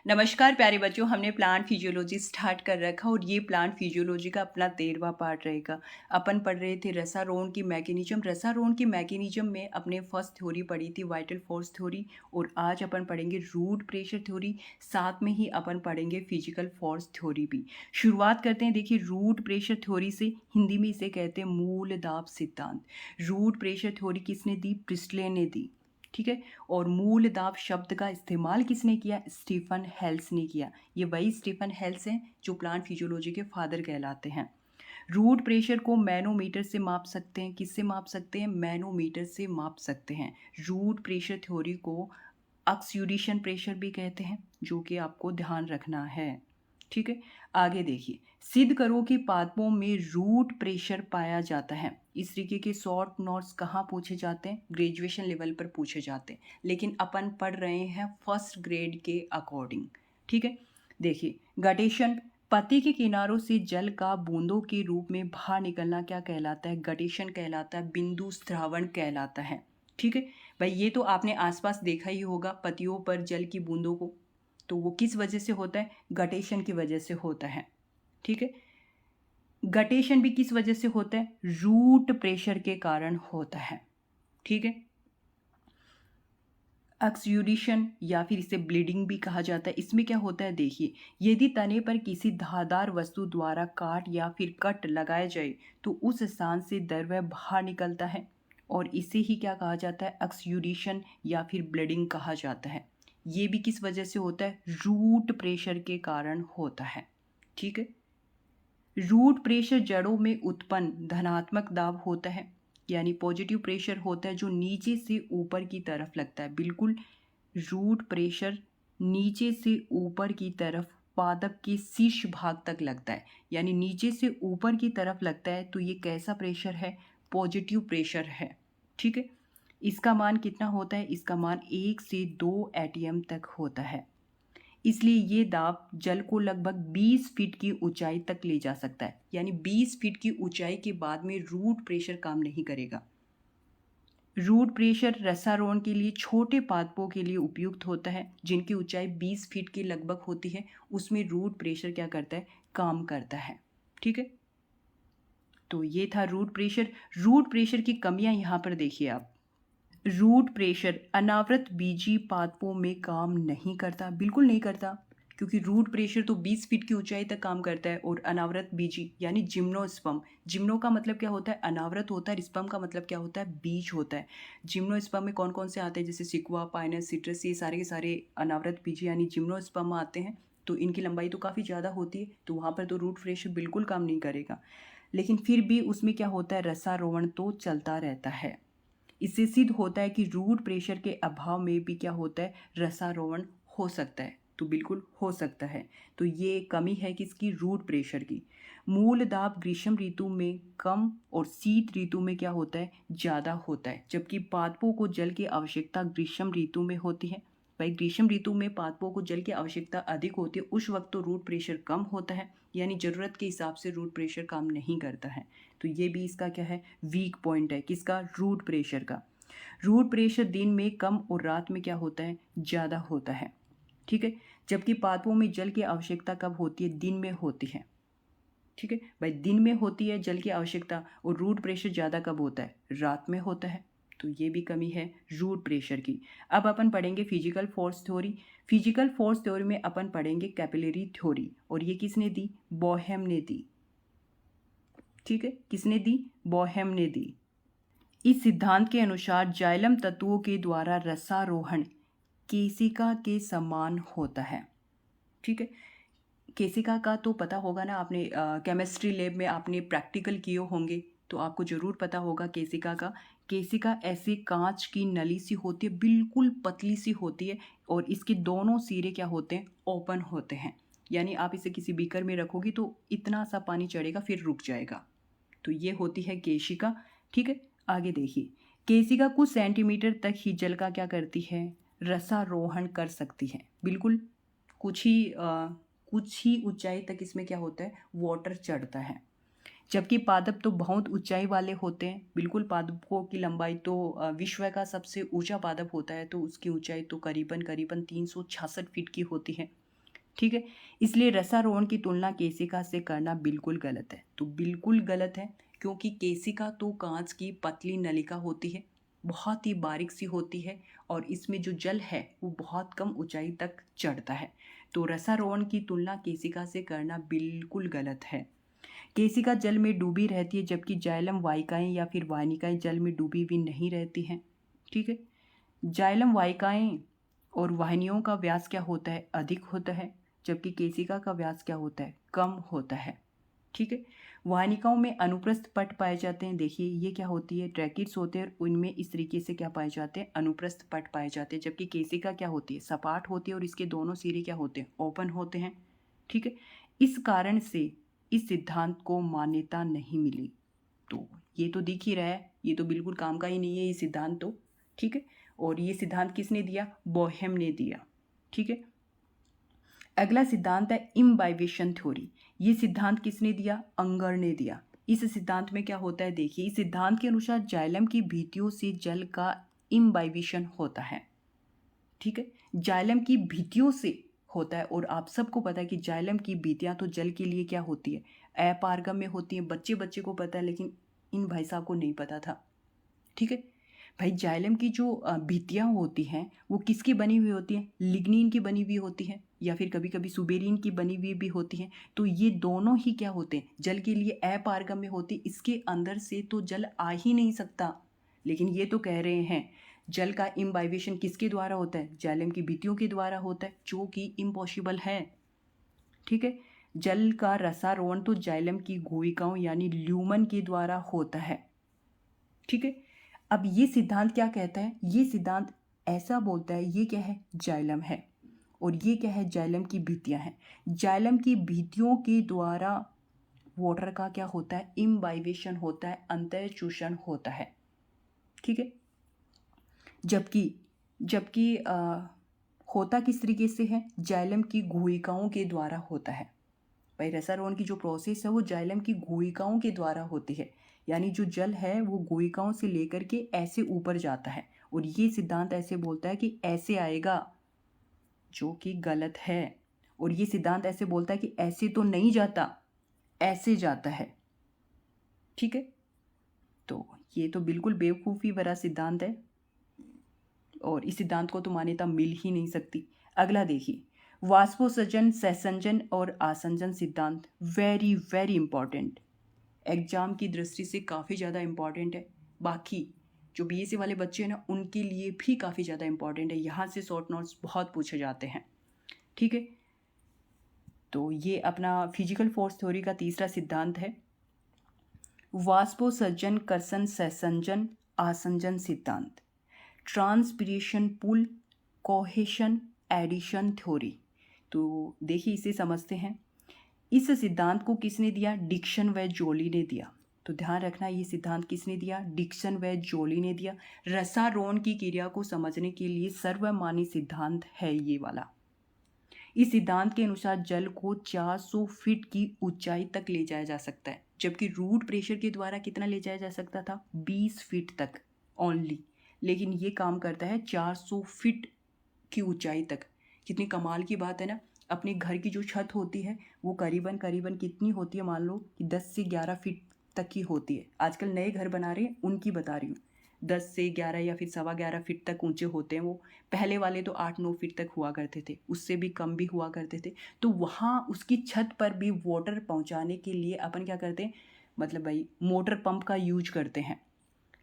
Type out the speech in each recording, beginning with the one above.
नमस्कार प्यारे बच्चों, हमने प्लांट फिजियोलॉजी स्टार्ट कर रखा और ये प्लांट फिजियोलॉजी का अपना 13वां पार्ट रहेगा। अपन पढ़ रहे थे रसारोहण की मैकेनिज्म। रसारोहण की मैकेनिज्म में अपने फर्स्ट थ्योरी पढ़ी थी वाइटल फोर्स थ्योरी, और आज अपन पढ़ेंगे रूट प्रेशर थ्योरी। साथ में ही अपन पढ़ेंगे फिजिकल फोर्स थ्योरी भी। शुरुआत करते हैं। देखिए, रूट प्रेशर थ्योरी से, हिंदी में इसे कहते हैं मूल दाब सिद्धांत। रूट प्रेशर थ्योरी किसने दी? प्रिस्टले ने दी। ठीक है। और मूल दाब शब्द का इस्तेमाल किसने किया? स्टीफन हेल्स ने किया। ये वही स्टीफन हेल्स हैं जो प्लांट फिजियोलॉजी के फादर कहलाते हैं। रूट प्रेशर को मैनोमीटर से माप सकते हैं। किससे माप सकते हैं? मैनोमीटर से माप सकते हैं। रूट प्रेशर थ्योरी को ऑक्सीडेशन प्रेशर भी कहते हैं, जो कि आपको ध्यान रखना है। ठीक है। आगे देखिए, सिद्ध करो कि पादपों में रूट प्रेशर पाया जाता है। इस तरीके के शॉर्ट नोट्स कहाँ पूछे जाते हैं? ग्रेजुएशन लेवल पर पूछे जाते हैं, लेकिन अपन पढ़ रहे हैं फर्स्ट ग्रेड के अकॉर्डिंग। ठीक है। देखिए, गटेशन, पत्ती के किनारों से जल का बूंदों के रूप में बाहर निकलना क्या कहलाता है? गटेशन कहलाता है, बिंदु स्रावण कहलाता है। ठीक है भाई, ये तो आपने आसपास देखा ही होगा पत्तियों पर जल की बूंदों को। तो वो किस वजह से होता है? गटेशन की वजह से होता है। ठीक है। गटेशन भी किस वजह से होता है? रूट प्रेशर के कारण होता है। ठीक है। ऑक्सीडेशन या फिर इसे ब्लीडिंग भी कहा जाता है। इसमें क्या होता है? देखिए, यदि तने पर किसी धारदार वस्तु द्वारा काट या फिर कट लगाया जाए तो उस स्थान से द्रव्य बाहर निकलता है, और इसे ही क्या कहा जाता है? ऑक्सीडेशन या फिर ब्लीडिंग कहा जाता है। ये भी किस वजह से होता है? रूट प्रेशर के कारण होता है। ठीक है। रूट प्रेशर जड़ों में उत्पन्न धनात्मक दाब होता है, यानी पॉजिटिव प्रेशर होता है, जो नीचे से ऊपर की तरफ लगता है। बिल्कुल, रूट प्रेशर नीचे से ऊपर की तरफ पादप के शीर्ष भाग तक लगता है, यानी नीचे से ऊपर की तरफ लगता है। तो ये कैसा प्रेशर है? पॉजिटिव प्रेशर है। ठीक है। इसका मान कितना होता है? इसका मान 1 से 2 एटीएम तक होता है। इसलिए ये दाब जल को लगभग 20 फीट की ऊंचाई तक ले जा सकता है, यानी 20 फीट की ऊंचाई के बाद में रूट प्रेशर काम नहीं करेगा। रूट प्रेशर रसारोहण के लिए छोटे पादपों के लिए उपयुक्त होता है, जिनकी ऊंचाई 20 फीट के लगभग होती है। उसमें रूट प्रेशर क्या करता है? काम करता है। ठीक है। तो ये था रूट प्रेशर। रूट प्रेशर की कमियां यहां पर देखिए आप। रूट प्रेशर अनावृत बीजी पादपों में काम नहीं करता, बिल्कुल नहीं करता, क्योंकि रूट प्रेशर तो 20 फीट की ऊंचाई तक काम करता है। और अनावृत बीजी यानी जिम्नोस्पर्म, जिम्नो का मतलब क्या होता है? अनावृत होता है। स्पर्म का मतलब क्या होता है? बीज होता है। जिम्नोस्पर्म में कौन कौन से आते हैं? जैसे सिक्वा, पाइनस, सिट्रस, ये सारे के सारे अनावृत बीजी यानी जिम्नोस्पर्म आते हैं। तो इनकी लंबाई तो काफ़ी ज़्यादा होती है, तो वहाँ पर तो रूट प्रेशर बिल्कुल काम नहीं करेगा। लेकिन फिर भी उसमें क्या होता है? रसारोहण तो चलता रहता है। इससे सिद्ध होता है कि रूट प्रेशर के अभाव में भी क्या होता है? रसारोहण हो सकता है। तो बिल्कुल हो सकता है। तो ये कमी है किसकी? रूट प्रेशर की। मूल दाब ग्रीष्म ऋतु में कम और शीत ऋतु में क्या होता है? ज़्यादा होता है। जबकि पादपों को जल की आवश्यकता ग्रीष्म ऋतु में होती है। भाई, ग्रीष्म ऋतु में पादपों को जल की आवश्यकता अधिक होती है, उस वक्त तो रूट प्रेशर कम होता है, यानी ज़रूरत के हिसाब से रूट प्रेशर काम नहीं करता है। तो ये भी इसका क्या है? वीक पॉइंट है। किसका? रूट प्रेशर का। रूट प्रेशर दिन में कम और रात में क्या होता है? ज़्यादा होता है। ठीक है। जबकि पादपों में जल की आवश्यकता कब होती है? दिन में होती है। ठीक है भाई, दिन में होती है जल की आवश्यकता, और रूट प्रेशर ज़्यादा कब होता है? रात में होता है। तो ये भी कमी है रूट प्रेशर की। अब अपन पढ़ेंगे physical force theory. Physical force theory में अपन पढ़ेंगे कैपिलरी थ्योरी, और ये किसने दी? बोहेम ने दी। ठीक है। किसने दी? बोहेम ने दी। इस सिद्धांत के अनुसार जाइलम तत्वों के द्वारा रसारोहण केशिका के समान होता है। ठीक है। केशिका का तो पता होगा ना, आपने केमिस्ट्री लैब में आपने प्रैक्टिकल किए होंगे, तो आपको ज़रूर पता होगा केशिका का। केशिका ऐसी कांच की नली सी होती है, बिल्कुल पतली सी होती है, और इसके दोनों सिरे क्या होते हैं? ओपन होते हैं। यानी आप इसे किसी बीकर में रखोगी तो इतना सा पानी चढ़ेगा, फिर रुक जाएगा। तो ये होती है केशिका। ठीक है। आगे देखिए, केशिका कुछ सेंटीमीटर तक ही जल का क्या करती है? रसारोहण कर सकती है। बिल्कुल, कुछ ही ऊंचाई तक इसमें क्या होता है? वाटर चढ़ता है। जबकि पादप तो बहुत ऊंचाई वाले होते हैं। बिल्कुल, पादपों की लंबाई तो विश्व का सबसे ऊंचा पादप होता है, तो उसकी ऊंचाई तो करीबन करीबन 366 फीट की होती है। ठीक है। इसलिए रसारोहण की तुलना केशिका से करना बिल्कुल गलत है। तो बिल्कुल गलत है, क्योंकि केशिका तो कांच की पतली नलिका होती है, बहुत ही बारीक सी होती है, और इसमें जो जल है वो बहुत कम ऊंचाई तक चढ़ता है। तो रसारोहण की तुलना केशिका से करना बिल्कुल गलत है। केशिका जल में डूबी रहती है, जबकि जाइलम वाहिकाएं या फिर वाहिनिकाएं जल में डूबी हुई नहीं रहती हैं। ठीक है। जाइलम वाहिकाएं और वाहिनियों का व्यास क्या होता है, अधिक होता है, जबकि केशिका का व्यास क्या होता है, कम होता है। ठीक है। वाहिनिकाओं में अनुप्रस्थ पट पाए जाते हैं। देखिए ये क्या होती है, ट्रैकिड्स होते हैं, और उनमें इस तरीके से क्या पाए जाते हैं, अनुप्रस्थ पट पाए जाते हैं, जबकि केशिका क्या होती है, सपाट होती है, और इसके दोनों सिरे क्या होते हैं, ओपन होते हैं। ठीक है। इस कारण से इस सिद्धांत को मान्यता नहीं मिली। तो ये तो दिख ही रहा है, ये तो बिल्कुल काम का ही नहीं है ये सिद्धांत तो। ठीक है। और ये सिद्धांत किसने दिया, बोहेम ने दिया। ठीक है। अगला सिद्धांत है इम्बाइवेशन थ्योरी। ये सिद्धांत किसने दिया, अंगर ने दिया। इस सिद्धांत में क्या होता है, देखिए इस सिद्धांत के अनुसार जाइलम की भित्तियों से जल का इम्बाइवेशन होता है। ठीक है। जाइलम की भित्तियों से होता है, और आप सबको पता है कि जाइलम की भित्तियां तो जल के लिए क्या होती है, अपारगम्य होती हैं। बच्चे बच्चे को पता है, लेकिन इन भाई साहब को नहीं पता था। ठीक है। भाई जाइलम की जो भित्तियाँ होती हैं वो किसकी बनी हुई होती हैं, लिग्निन की बनी हुई होती हैं, या फिर कभी कभी सुबेरिन की बनी हुई भी होती हैं। तो ये दोनों ही क्या होते हैं, जल के लिए अपारगम्य होती, इसके अंदर से तो जल आ ही नहीं सकता। लेकिन ये तो कह रहे हैं जल का इम्बाइवेशन किसके द्वारा होता है, जाइलम की भित्तियों के द्वारा होता है, जो कि इम्पॉसिबल है। ठीक है। जल का रसारोहण तो जाइलम की गुहिकाओं यानी ल्यूमन के द्वारा होता है। ठीक है। अब ये सिद्धांत क्या कहता है, ये सिद्धांत ऐसा बोलता है, ये क्या है, जाइलम है, और ये क्या है, जाइलम की भित्तियां हैं। जाइलम की भित्तियों के द्वारा वाटर का क्या होता है, इम्बाइवेशन होता है, अंतःचूषण होता है। ठीक है। जबकि जबकि होता किस तरीके से है, जाइलम की गुहिकाओं के द्वारा होता है। भाई रसारोहण की जो प्रोसेस है वो जाइलम की गुहिकाओं के द्वारा होती है, यानी जो जल है वो गुहिकाओं से लेकर के ऐसे ऊपर जाता है, और ये सिद्धांत ऐसे बोलता है कि ऐसे आएगा, जो कि गलत है। और ये सिद्धांत ऐसे बोलता है कि ऐसे तो नहीं जाता, ऐसे जाता है। ठीक है। तो ये तो बिल्कुल बेवकूफ़ी भरा सिद्धांत है, और इस सिद्धांत को तो मान्यता मिल ही नहीं सकती। अगला देखिए, वाष्पोत्सर्जन, सहसंजन और आसंजन सिद्धांत, वेरी वेरी इंपॉर्टेंट, एग्जाम की दृष्टि से काफ़ी ज़्यादा इंपॉर्टेंट है। बाकी जो बीएससी वाले बच्चे हैं ना, उनके लिए भी काफ़ी ज़्यादा इंपॉर्टेंट है, यहाँ से शॉर्ट नोट्स बहुत पूछे जाते हैं। ठीक है। तो ये अपना फिजिकल फोर्स थ्योरी का तीसरा सिद्धांत है, वाष्पोत्सर्जन, कर्षण, सहसंजन, आसंजन सिद्धांत, transpiration pull, cohesion, adhesion theory. तो देखिए इसे समझते हैं। इस सिद्धांत को किसने दिया, डिक्सन व जोली ने दिया। तो ध्यान रखना, ये सिद्धांत किसने दिया, डिक्सन व जोली ने दिया। रसारोहण की क्रिया को समझने के लिए सर्वमान्य सिद्धांत है ये वाला। इस सिद्धांत के अनुसार जल को 400 फीट की ऊंचाई तक ले जाया जा सकता है, जबकि रूट प्रेशर के द्वारा कितना ले जाया जा सकता था, 20 फीट तक ओनली। लेकिन ये काम करता है 400 फीट की ऊंचाई तक। कितनी कमाल की बात है ना। अपने घर की जो छत होती है वो करीबन करीबन कितनी होती है, मान लो कि 10 से 11 फीट तक की होती है। आजकल नए घर बना रहे हैं उनकी बता रही हूँ, 10 से 11 या फिर 11.25 फीट तक ऊंचे होते हैं वो। पहले वाले तो 8-9 फीट तक हुआ करते थे, उससे भी कम भी हुआ करते थे। तो वहाँ उसकी छत पर भी वाटर पहुँचाने के लिए अपन क्या करते हैं, मतलब भाई मोटर पंप का यूज करते हैं।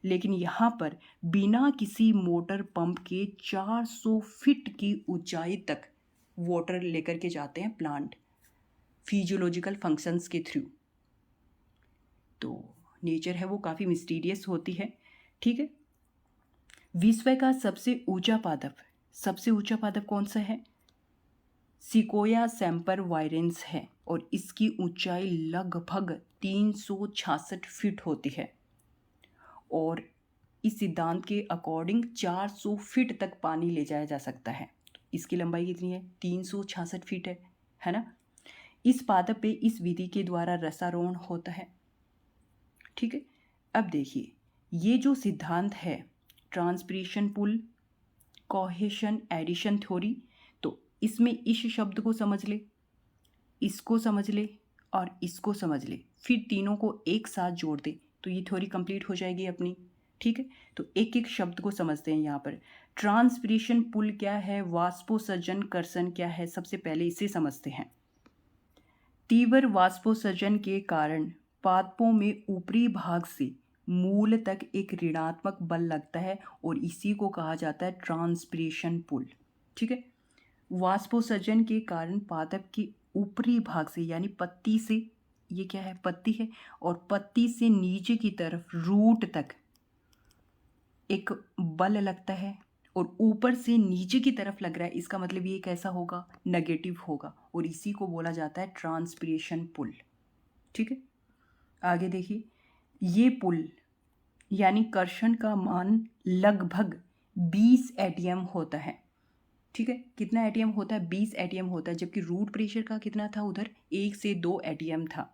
लेकिन यहाँ पर बिना किसी मोटर पंप के 400 फीट की ऊंचाई तक वाटर लेकर के जाते हैं प्लांट, फिजियोलॉजिकल फंक्शंस के थ्रू। तो नेचर है वो काफ़ी मिस्टीरियस होती है। ठीक है। विश्व का सबसे ऊंचा पादप कौन सा है, सिकोया सैम्पर वायरेंस है, और इसकी ऊंचाई लगभग 366 फीट होती है। और इस सिद्धांत के अकॉर्डिंग 400 फीट तक पानी ले जाया जा सकता है। इसकी लंबाई कितनी है, 366 फीट है ना। इस पादप पे इस विधि के द्वारा रसारोहण होता है। ठीक है। अब देखिए ये जो सिद्धांत है, transpiration pull, cohesion, adhesion theory, तो इसमें इस शब्द को समझ ले, इसको समझ ले और इसको समझ ले, फिर तीनों को एक साथ जोड़ दे तो ये थ्योरी कंप्लीट हो जाएगी अपनी। ठीक है, तो एक एक शब्द को समझते हैं यहाँ पर। ट्रांसपिरेशन पुल क्या है, वाष्पोसर्जन कर्षण क्या है, सबसे पहले इसे समझते हैं। तीव्र वाष्पोसर्जन के कारण पादपों में ऊपरी भाग से मूल तक एक ऋणात्मक बल लगता है और इसी को कहा जाता है ट्रांसपिरेशन पुल। ठीक है, वाष्पोसर्जन के कारण पादप के ऊपरी भाग से यानी पत्ती से, ये क्या है, पत्ती है, और पत्ती से नीचे की तरफ रूट तक एक बल लगता है और ऊपर से नीचे की तरफ लग रहा है, इसका मतलब ये कैसा होगा, नेगेटिव होगा, और इसी को बोला जाता है ट्रांसपिरेशन पुल। ठीक है, आगे देखिए, ये पुल यानी कर्षण का मान लगभग 20 एटीएम होता है। ठीक है, कितना एटीएम होता है, 20 एटीएम होता है, जबकि रूट प्रेशर का कितना था उधर, 1 से 2 एटीएम था,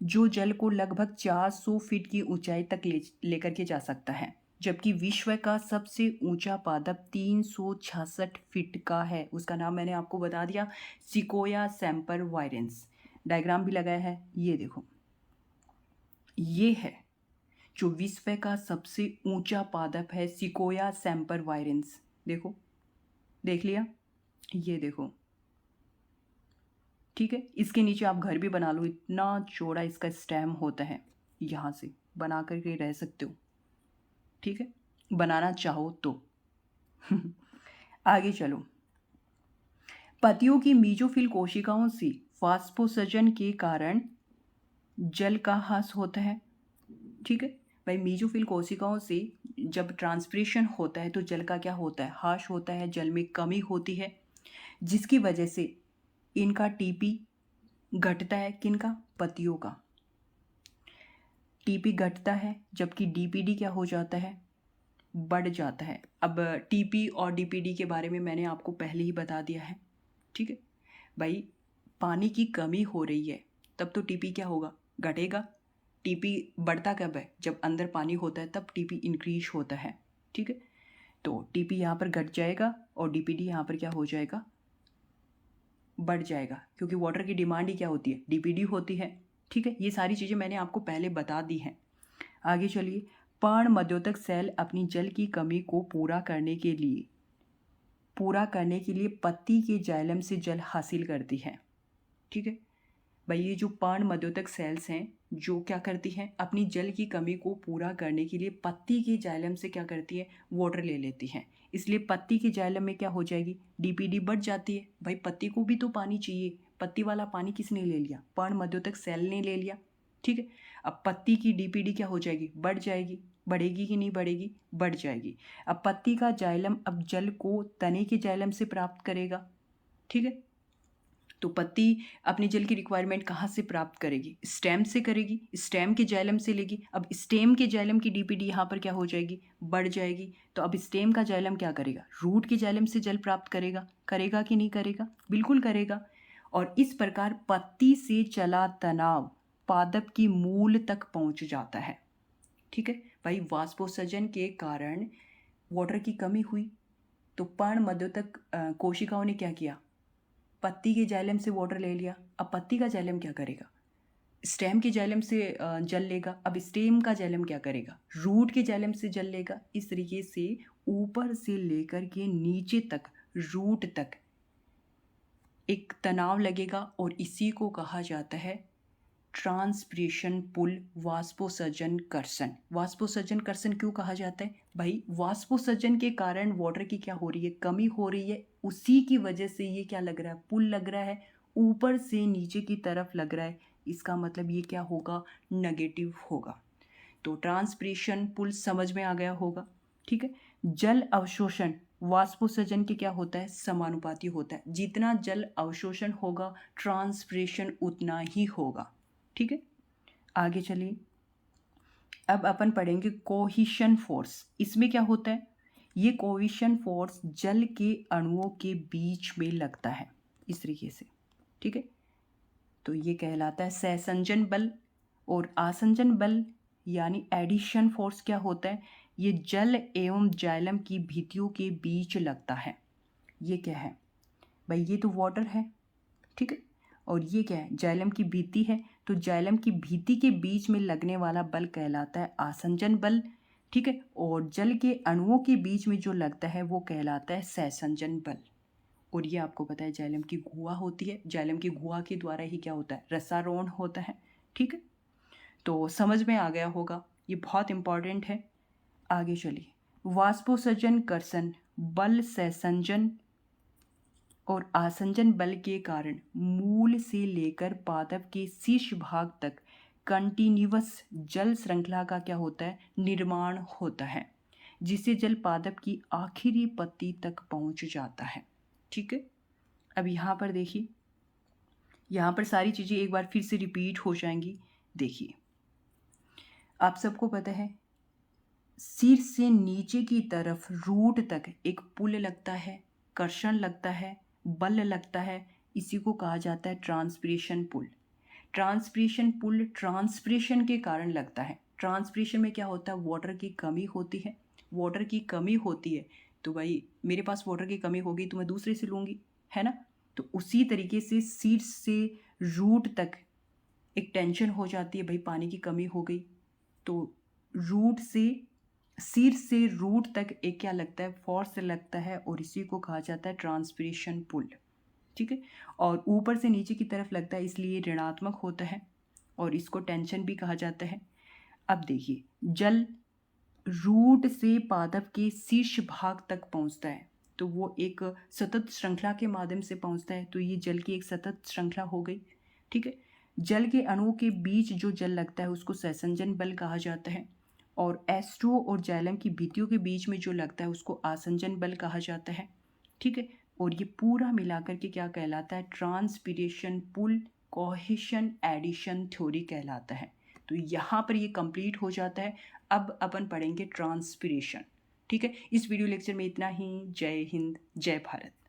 जो जल को लगभग 400 फीट की ऊंचाई तक लेकर के जा सकता है, जबकि विश्व का सबसे ऊंचा पादप 366 फीट का है। उसका नाम मैंने आपको बता दिया, सिकोया सेम्परवायरेंस। डायग्राम भी लगाया है, ये देखो, ये है जो विश्व का सबसे ऊंचा पादप है, सिकोया सेम्परवायरेंस। देखो, देख लिया, ये देखो। ठीक है, इसके नीचे आप घर भी बना लो, इतना चौड़ा इसका स्टेम होता है, यहाँ से बना करके रह सकते हो। ठीक है, बनाना चाहो तो। आगे चलो, पत्तियों की मीजोफिल कोशिकाओं से फास्फोसर्जन के कारण जल का ह्रास होता है। ठीक है भाई, मीजोफिल कोशिकाओं से जब ट्रांसपिरेशन होता है तो जल का क्या होता है, ह्रास होता है, जल में कमी होती है, जिसकी वजह से इनका टीपी घटता है। किनका, पत्तियों का टीपी घटता है, जबकि डीपीडी क्या हो जाता है, बढ़ जाता है। अब टीपी और डीपीडी के बारे में मैंने आपको पहले ही बता दिया है। ठीक है भाई, पानी की कमी हो रही है तब तो टीपी क्या होगा, घटेगा। टीपी बढ़ता कब है, जब अंदर पानी होता है, तब टीपी इंक्रीज होता है। ठीक है, तो टीपी यहाँ पर घट जाएगा और डीपीडी यहाँ पर क्या हो जाएगा, बढ़ जाएगा, क्योंकि वाटर की डिमांड ही क्या होती है, डीपीडी होती है। ठीक है, ये सारी चीज़ें मैंने आपको पहले बता दी हैं। आगे चलिए, पर्णमध्योतक सेल अपनी जल की कमी को पूरा करने के लिए पत्ती के जाइलम से जल हासिल करती है। ठीक है भाई, ये जो पर्णमध्योतक सेल्स हैं जो क्या करती हैं, अपनी जल की कमी को पूरा करने के लिए पत्ती के जाइलम से क्या करती है, वाटर ले लेती हैं। इसलिए पत्ती के जाइलम में क्या हो जाएगी, डीपीडी बढ़ जाती है। भाई पत्ती को भी तो पानी चाहिए, पत्ती वाला पानी किसने ले लिया, पर्णमध्योतक सेल ने ले लिया। ठीक है, अब पत्ती की डीपीडी क्या हो जाएगी, बढ़ जाएगी। बढ़ेगी कि नहीं बढ़ेगी, बढ़ जाएगी। अब पत्ती का जाइलम अब जल को तने के जाइलम से प्राप्त करेगा। ठीक है, तो पत्ती अपनी जल की रिक्वायरमेंट कहाँ से प्राप्त करेगी, स्टेम से करेगी, स्टेम के जाइलम से लेगी। अब स्टेम के जाइलम की डीपीडी यहाँ पर क्या हो जाएगी, बढ़ जाएगी। तो अब स्टेम का जाइलम क्या करेगा, रूट के जाइलम से जल प्राप्त करेगा। करेगा कि नहीं करेगा, बिल्कुल करेगा। और इस प्रकार पत्ती से चला तनाव पादप की मूल तक पहुँच जाता है। ठीक है भाई, वाष्पोसर्जन के कारण वाटर की कमी हुई तो पर्णमध्योतक कोशिकाओं ने क्या किया, पत्ती के जाइलम से वाटर ले लिया। अब पत्ती का जाइलम क्या करेगा, स्टेम के जाइलम से जल लेगा। अब स्टेम का जाइलम क्या करेगा, रूट के जाइलम से जल लेगा। इस तरीके से ऊपर से लेकर के नीचे तक, रूट तक एक तनाव लगेगा और इसी को कहा जाता है ट्रांसपिरेशन पुल, वाष्पोसर्जन कर्षण। वाष्पोसर्जन कर्षण क्यों कहा जाता है भाई, वाष्पोसर्जन के कारण वाटर की क्या हो रही है, कमी हो रही है, उसी की वजह से ये क्या लग रहा है, पुल लग रहा है, ऊपर से नीचे की तरफ लग रहा है। इसका मतलब ये क्या होगा, नेगेटिव होगा। तो ट्रांसपिरेशन पुल समझ में आ गया होगा। ठीक है, जल अवशोषण वाष्पोसर्जन के क्या होता है, समानुपाती होता है। जितना जल अवशोषण होगा ट्रांसपिरेशन उतना ही होगा। ठीक है, आगे चलिए, अब अपन पढ़ेंगे कोहिशन फोर्स। इसमें क्या होता है, ये कोहिशन फोर्स जल के अणुओं के बीच में लगता है इस तरीके से। ठीक है, तो ये कहलाता है सहसंजन बल। और आसंजन बल यानी एडिशन फोर्स क्या होता है, ये जल एवं जाइलम की भित्तियों के बीच लगता है। ये क्या है भाई, ये तो वाटर है। ठीक है, और ये क्या है, जाइलम की भित्ति है। तो जाइलम की भित्ति के बीच में लगने वाला बल कहलाता है आसंजन बल, ठीक है। और जल के अणुओं के बीच में जो लगता है वो कहलाता है सहसंजन बल। और ये आपको पता है जाइलम की गुहा होती है, जाइलम की गुहा के द्वारा ही क्या होता है, रसारोहण होता है, ठीक है। तो समझ में आ गया होगा, ये बहुत इंपॉर्टेंट है। आगे चलिए, वाष्पोत्सर्जन कर्षण बल सहसंजन और आसंजन बल के कारण मूल से लेकर पादप के शीर्ष भाग तक कंटिन्यूअस जल श्रृंखला का क्या होता है, निर्माण होता है, जिससे जल पादप की आखिरी पत्ती तक पहुंच जाता है, ठीक है। अब यहाँ पर देखिए, यहाँ पर सारी चीज़ें एक बार फिर से रिपीट हो जाएंगी। देखिए, आप सबको पता है सिर से नीचे की तरफ रूट तक एक पुल लगता है, कर्षण लगता है, बल लगता है, इसी को कहा जाता है transpiration pull. Transpiration pull transpiration के कारण लगता है। ट्रांसपिरेशन में क्या होता है, वाटर की कमी होती है। वाटर की कमी होती है तो भाई मेरे पास वाटर की कमी होगी तो मैं दूसरे से लूँगी, है ना। तो उसी तरीके से सिर से रूट तक एक टेंशन हो जाती है, भाई पानी की कमी हो गई, तो रूट से सिर से रूट तक एक क्या लगता है, फोर्स लगता है, और इसी को कहा जाता है ट्रांसपिरेशन पुल, ठीक है। और ऊपर से नीचे की तरफ लगता है इसलिए ऋणात्मक होता है और इसको टेंशन भी कहा जाता है। अब देखिए, जल रूट से पादप के शीर्ष भाग तक पहुंचता है तो वो एक सतत श्रृंखला के माध्यम से पहुंचता है, तो ये जल की एक सतत श्रृंखला हो गई, ठीक है। जल के अणुओं के बीच जो जल लगता है उसको सहसंजन बल कहा जाता है, और H2O और जाइलम की भित्तियों के बीच में जो लगता है उसको आसंजन बल कहा जाता है, ठीक है। और ये पूरा मिलाकर के क्या कहलाता है, transpiration pull cohesion adhesion theory कहलाता है। तो यहाँ पर ये कंप्लीट हो जाता है। अब अपन पढ़ेंगे ट्रांसपिरेशन, ठीक है। इस वीडियो लेक्चर में इतना ही। जय हिंद, जय भारत।